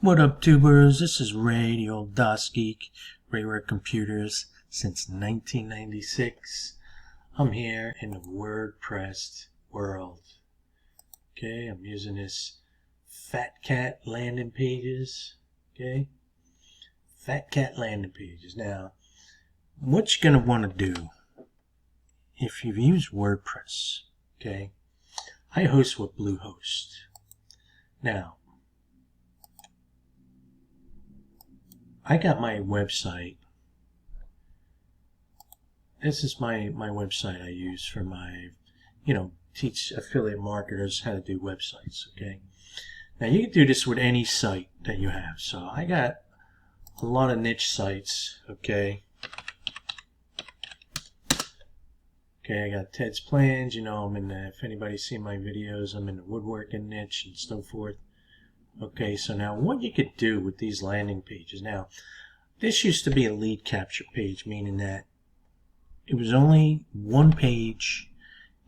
What up, tubers? This is Ray, the old DOS geek, Ray Computers since 1996. I'm here in the WordPress world. Okay, I'm using this Fat Cat landing pages. Okay, Fat Cat landing pages. Now, what you're gonna want to do if you've used WordPress, okay? I host with Bluehost. Now, I got my website. This is my website I use for my, teach affiliate marketers how to do websites, okay? Now, you can do this with any site that you have. So I got a lot of niche sites, okay? Okay, I got Ted's Plans, I'm in the, if anybody's seen my videos, I'm in the woodworking niche and so forth. Okay, so now what you could do with these landing pages. Now, this used to be a lead capture page, meaning that it was only one page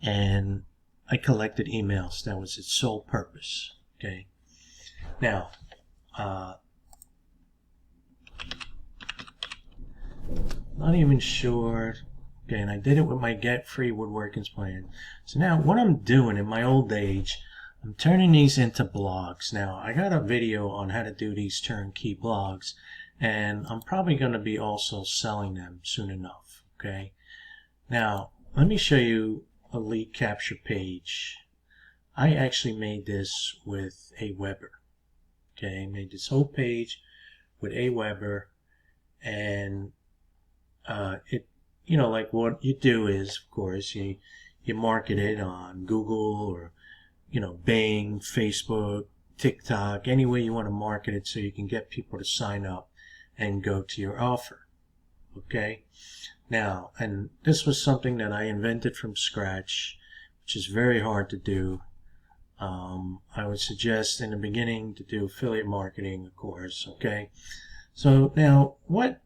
and I collected emails. That was its sole purpose. Okay, now, not even sure. Okay, and I did it with my Get Free Woodworking Plan. So now what I'm doing in my old age, I'm turning these into blogs. Now, I got a video on how to do these turnkey blogs, and I'm probably going to be also selling them soon enough, okay? Now, let me show you a lead capture page. I actually made this with Aweber, okay? I made this whole page with Aweber, and like what you do is, of course, you market it on Google or Bing, Facebook, TikTok, any way you want to market it so you can get people to sign up and go to your offer. Okay? Now, and this was something that I invented from scratch, which is very hard to do. I would suggest in the beginning to do affiliate marketing, of course. Okay? So now, what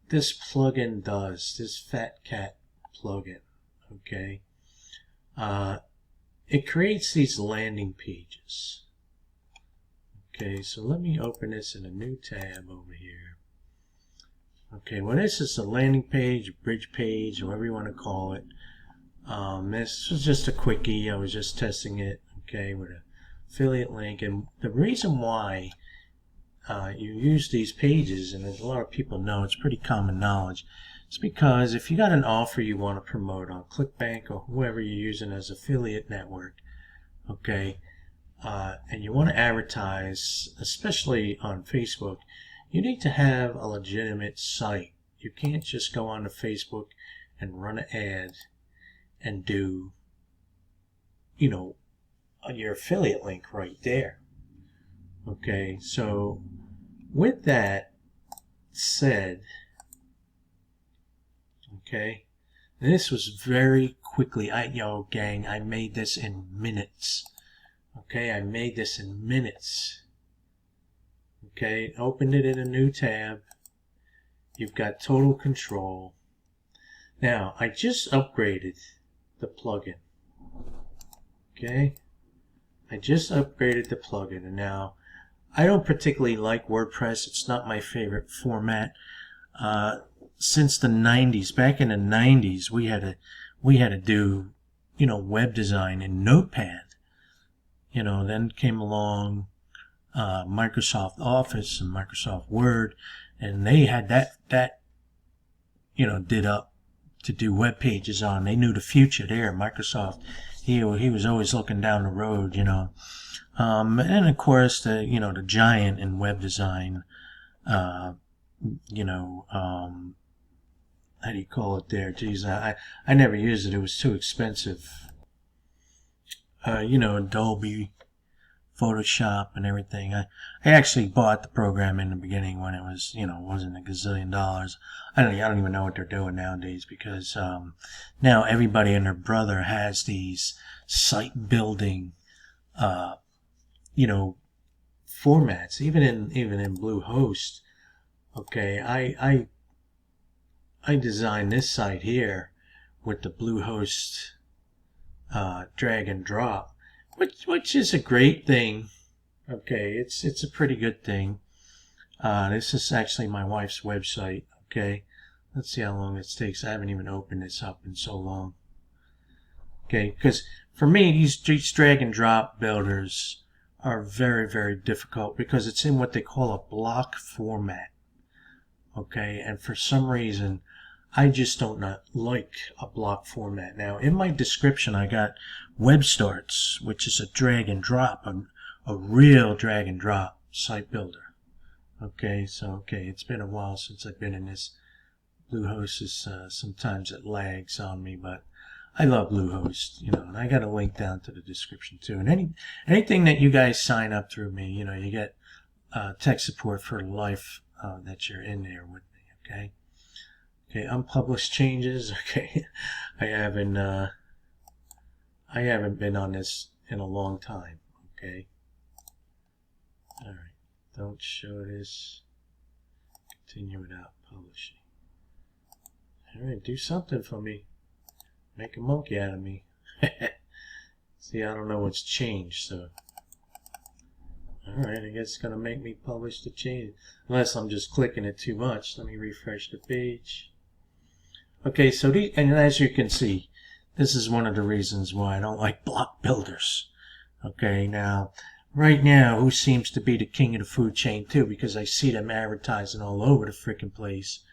this plugin does, this Fat Cat plugin, okay? It creates these landing pages. Okay, so let me open this in a new tab over here. Okay, well, this is a landing page, bridge page, whatever you want to call it. This was just a quickie. I was just testing it, okay, with an affiliate link. And the reason why you use these pages, and as a lot of people know, it's pretty common knowledge, it's because if you got an offer you want to promote on ClickBank or whoever you're using as affiliate network, okay, and you want to advertise, especially on Facebook, you need to have a legitimate site. You can't just go onto Facebook and run an ad and do, your affiliate link right there. Okay, so with that said, okay, this was very quickly. Gang, I made this in minutes. Okay, I made this in minutes. Okay, opened it in a new tab. You've got total control. Now, I just upgraded the plugin. Okay, I just upgraded the plugin, and now I don't particularly like WordPress. It's not my favorite format. Since the 90s, back in the 90s, we had to do, web design in Notepad. Then came along Microsoft Office and Microsoft Word, and they had that did up to do web pages on. They knew the future there. Microsoft, he was always looking down the road, and of course the giant in web design, how do you call it there? Geez, I never used it. It was too expensive. Adobe, Photoshop, and everything. I actually bought the program in the beginning when it was, wasn't a gazillion dollars. I don't even know what they're doing nowadays, because now everybody and their brother has these site building, formats. Even in Bluehost. Okay, I designed this site here with the Bluehost drag and drop, which is a great thing. Okay, it's a pretty good thing. This is actually my wife's website. Okay, let's see how long it takes. I haven't even opened this up in so long. Okay, because for me, these drag and drop builders are very, very difficult because it's in what they call a block format. Okay, and for some reason, I just don't not like a block format. Now, in my description, I got WebStarts, which is a drag and drop, a real drag and drop site builder. Okay, so it's been a while since I've been in this. Bluehost is sometimes it lags on me, but I love Bluehost, and I got a link down to the description too. And anything that you guys sign up through me, you get tech support for life that you're in there with me. Okay. Okay, unpublished changes. Okay, I haven't been on this in a long time. Okay. All right. Don't show this. Continue without publishing. All right, do something for me. Make a monkey out of me. See, I don't know what's changed, so. Alright, I guess it's going to make me publish the change. Unless I'm just clicking it too much. Let me refresh the page. Okay, so and as you can see, this is one of the reasons why I don't like block builders. Okay, now, right now, who seems to be the king of the food chain too, because I see them advertising all over the frickin' place,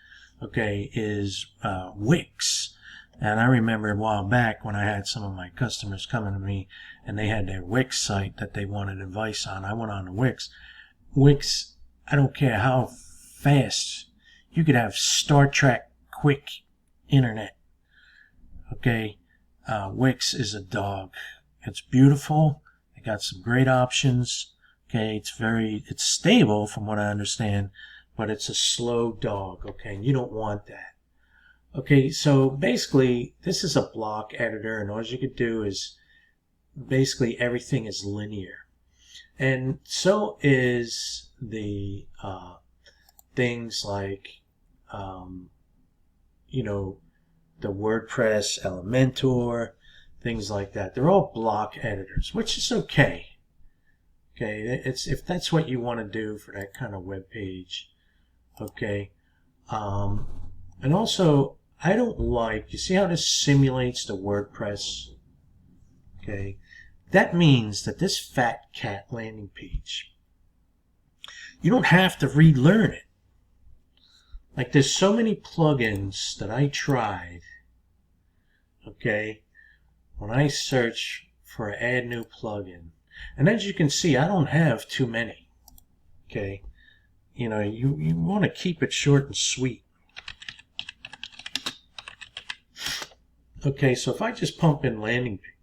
okay, is Wix. And I remember a while back when I had some of my customers coming to me and they had their Wix site that they wanted advice on. I went on to Wix. Wix, I don't care how fast, you could have Star Trek quick internet. Okay, Wix is a dog. It's beautiful. They got some great options. Okay, it's stable from what I understand, but it's a slow dog. Okay, and you don't want that. Okay, so basically, this is a block editor, and all you could do is basically everything is linear. And so is the things like, the WordPress, Elementor, things like that. They're all block editors, which is okay. Okay, if that's what you want to do for that kind of web page. Okay, and also, I don't like, you see how this simulates the WordPress? Okay, that means that this Fat Cat landing page, you don't have to relearn it. Like, there's so many plugins that I tried, okay, when I search for add new plugin. And as you can see, I don't have too many, okay. You want to keep it short and sweet. Okay, so if I just pump in landing page,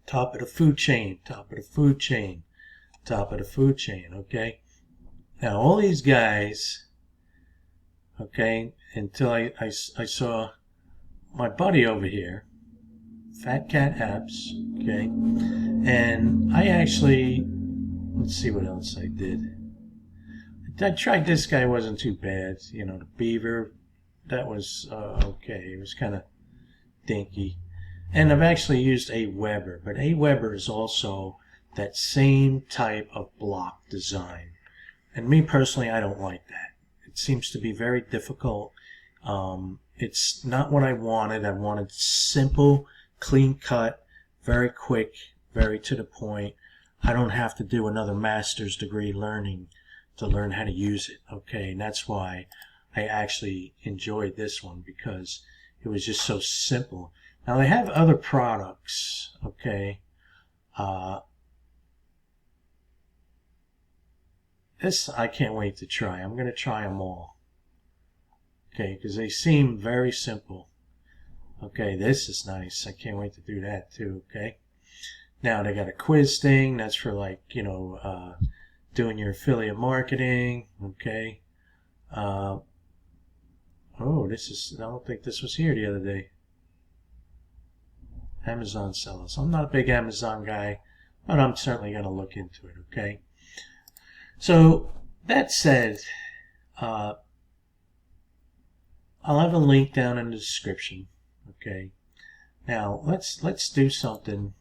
top of the food chain, top of the food chain, top of the food chain, okay? Now, all these guys, okay, until I saw my buddy over here, Fat Cat Apps, okay, and I actually, let's see what else I did. I tried this guy, wasn't too bad, the beaver. That was okay. It was kind of dinky. And I've actually used Aweber, but Aweber is also that same type of block design. And me personally, I don't like that. It seems to be very difficult. It's not what I wanted. I wanted simple, clean cut, very quick, very to the point. I don't have to do another master's degree learning to learn how to use it. Okay, and that's why I actually enjoyed this one, because it was just so simple. Now they have other products, okay. This I can't wait to try. I'm going to try them all. Okay, because they seem very simple. Okay, this is nice. I can't wait to do that too, okay. Now they got a quiz thing. That's for like, doing your affiliate marketing, okay. Oh, I don't think this was here the other day. Amazon sellers. I'm not a big Amazon guy, but I'm certainly going to look into it, okay? So, that said, I'll have a link down in the description, okay? Now let's do something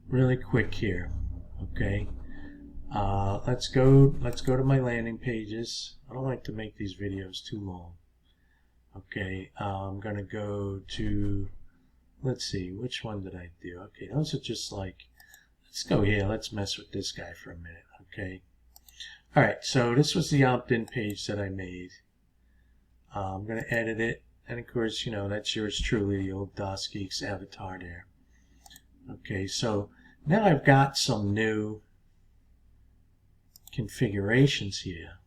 really quick here. Okay. Let's go to my landing pages. I don't like to make these videos too long. Okay, I'm gonna go to, let's see, which one did I do? Okay, those are just like, let's go here. Let's mess with this guy for a minute. Okay. All right, so this was the opt-in page that I made. I'm gonna edit it, and of course, you know, that's yours truly, the old DOS Geeks avatar there. Okay, so now I've got some new configurations here.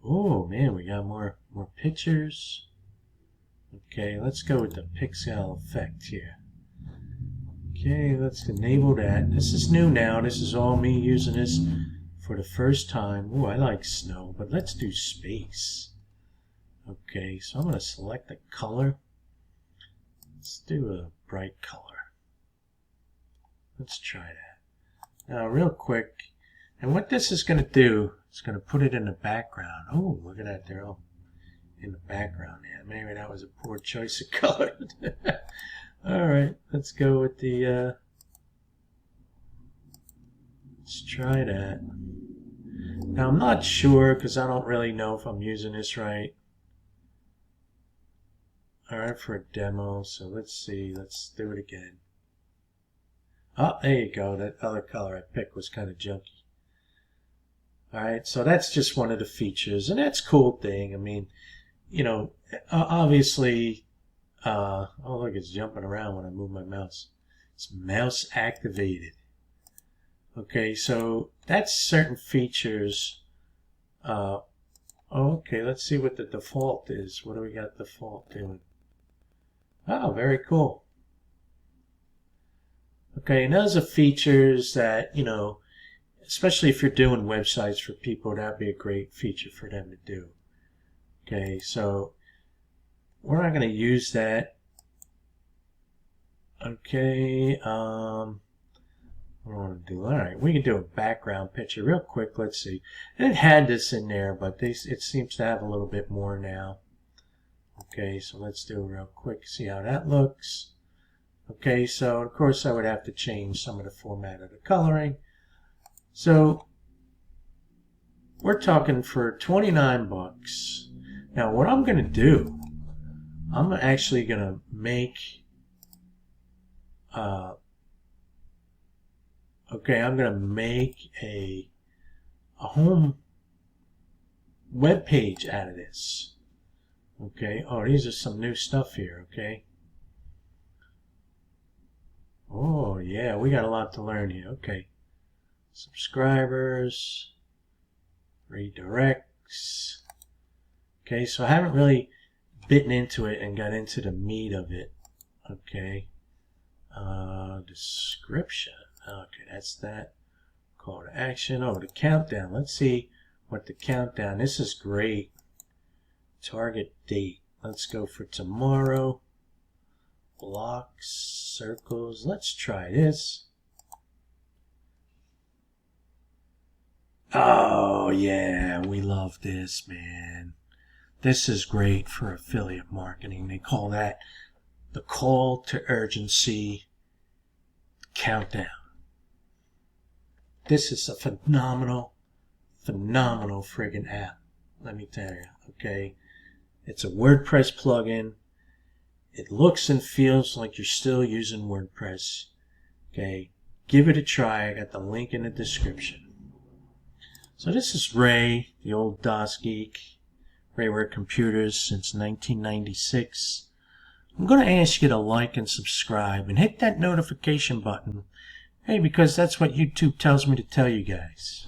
Oh man, we got more pictures. Okay, let's go with the pixel effect here. Okay, let's enable that. This is new now. This is all me using this for the first time. Oh, I like snow, but let's do space. Okay, so I'm going to select the color. Let's do a bright color. Let's try that. Now, real quick, and what this is going to do, it's going to put it in the background. Oh, look at that. They're all in the background. Yeah, maybe that was a poor choice of color. All right, let's go with the, let's try that. Now, I'm not sure because I don't really know if I'm using this right. All right, for a demo, so let's see. Let's do it again. Oh, there you go. That other color I picked was kind of junky. All right, so that's just one of the features, and that's a cool thing. I mean, you know, obviously, oh look, it's jumping around when I move my mouse. It's mouse activated. Okay, so that's certain features. Okay, let's see what the default is. What do we got default doing? Oh, very cool. Okay, and those are features that, you know, especially if you're doing websites for people, that'd be a great feature for them to do. Okay, so we're not going to use that. Okay, what do I want to do? All right, we can do a background picture real quick. Let's see. And it had this in there, but it seems to have a little bit more now. Okay, so let's do it real quick. See how that looks. Okay, so of course I would have to change some of the format of the coloring. So we're talking for 29 bucks. Now what I'm going to do, I'm actually going to make, okay, I'm going to make a home web page out of this. Okay, oh, these are some new stuff here, okay. Oh, yeah, we got a lot to learn here. Okay. Subscribers, redirects. Okay, so I haven't really bitten into it and got into the meat of it. Okay. Description. Okay, that's that. Call to action. Oh, the countdown. Let's see what the countdown. This is great. Target date. Let's go for tomorrow. Blocks, circles. Let's try this. Oh, yeah, we love this, man. This is great for affiliate marketing. They call that the call to urgency countdown. This is a phenomenal friggin' app. Let me tell you, okay? It's a WordPress plugin. It looks and feels like you're still using WordPress. Okay, give it a try. I got the link in the description. So this is Ray, the old DOS geek. Rayware Computers since 1996. I'm going to ask you to like and subscribe and hit that notification button. Hey, because that's what YouTube tells me to tell you guys.